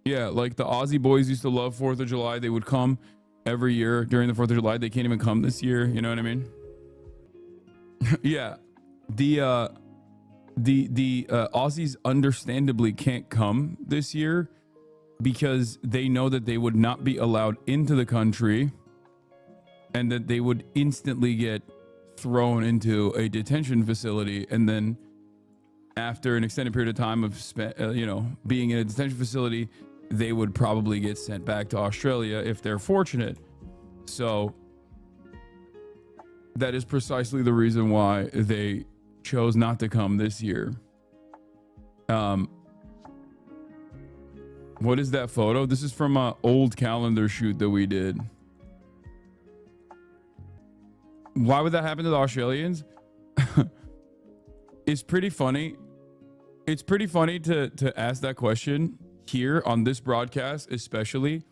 Yeah, like the Aussie boys used to love 4th of July. They would come every year during the 4th of July. They can't even come this year. You know what I mean? Yeah. The Aussies understandably can't come this year because they know that they would not be allowed into the country and that they would instantly get thrown into a detention facility, and then after an extended period of time of being in a detention facility, they would probably get sent back to Australia if they're fortunate. So that is precisely the reason why they chose not to come this year. What is that photo? This is from an old calendar shoot that we did. Why would that happen to the Australians? It's pretty funny. It's pretty funny to ask that question here on this broadcast, especially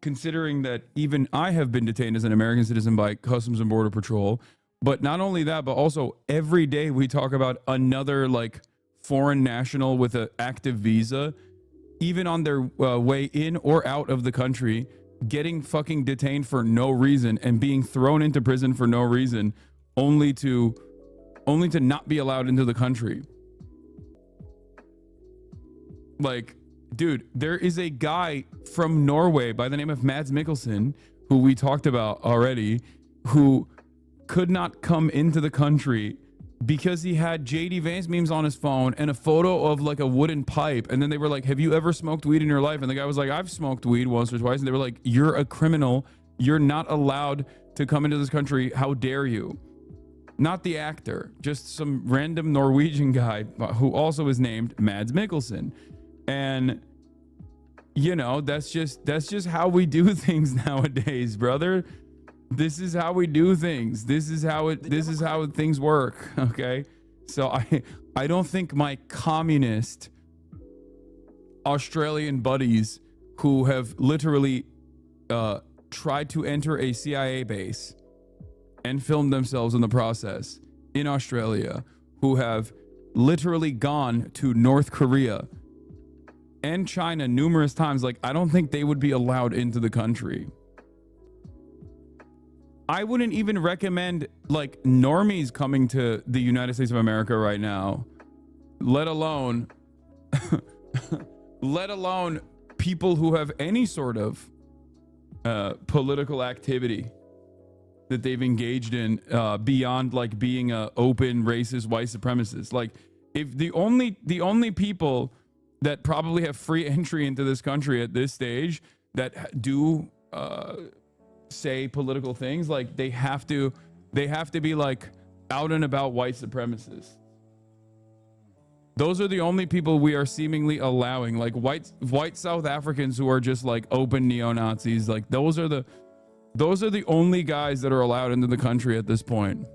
considering that even I have been detained as an American citizen by Customs and Border Patrol. But not only that, but also every day we talk about another like foreign national with an active visa, even on their way in or out of the country, getting fucking detained for no reason and being thrown into prison for no reason, only to not be allowed into the country. Like, dude, there is a guy from Norway by the name of Mads Mikkelsen, who we talked about already, who could not come into the country because he had JD Vance memes on his phone and a photo of like a wooden pipe. And then they were like, have you ever smoked weed in your life? And the guy was like, I've smoked weed once or twice. And they were like, you're a criminal. You're not allowed to come into this country. How dare you? Not the actor, just some random Norwegian guy who also is named Mads Mikkelsen. And you know, that's just how we do things nowadays, brother. This is how we do things. This is how things work. Okay. So I don't think my communist Australian buddies who have literally tried to enter a CIA base and filmed themselves in the process in Australia, who have literally gone to North Korea and China numerous times, like, I don't think they would be allowed into the country. I wouldn't even recommend like normies coming to the United States of America right now, let alone people who have any sort of political activity that they've engaged in beyond like being a open racist white supremacist. Like, if the only people that probably have free entry into this country at this stage that do say political things, like they have to be like out and about white supremacists. Those are the only people we are seemingly allowing, like white South Africans who are just like open neo-Nazis. Like those are the only guys that are allowed into the country at this point.